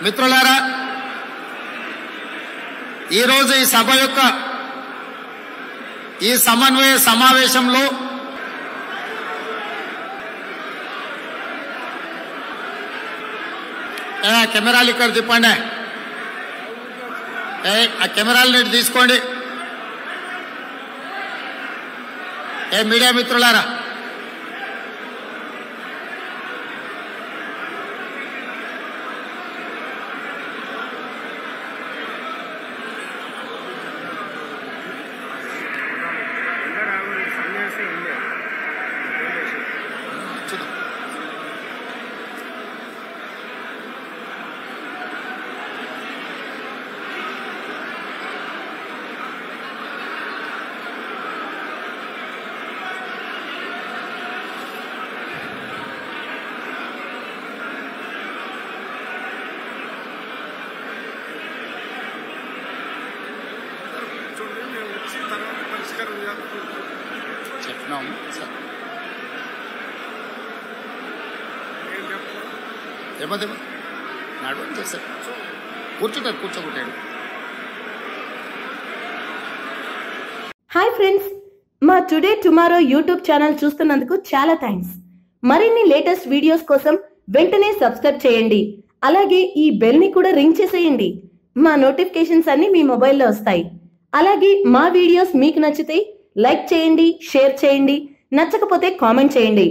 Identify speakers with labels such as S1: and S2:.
S1: మిత్రులారా, ఈరోజు ఈ సభ యొక్క ఈ సమన్వయ సమావేశంలో కెమెరాలు ఇక్కడ తిప్పండి, ఆ కెమెరాలు తీసుకోండి. మీడియా మిత్రులారా, చెప్పినాము సార్. ఏమది నడవండి సార్, కూర్చుంటారు, కూర్చోబెట్టాడు.
S2: హాయ్ ఫ్రెండ్స్, మా టుడే టుమారో యూట్యూబ్ ఛానల్ చూస్తున్నందుకు చాలా థ్యాంక్స్. మరిన్ని లేటెస్ట్ వీడియోస్ కోసం వెంటనే సబ్స్క్రైబ్ చేయండి. అలాగే ఈ బెల్ ని కూడా రింగ్ చేసేయండి. మా నోటిఫికేషన్స్ అన్ని మీ మొబైల్లో వస్తాయి. అలాగే మా వీడియోస్ మీకు నచ్చితే లైక్ చేయండి, షేర్ చేయండి, నచ్చకపోతే కామెంట్ చేయండి.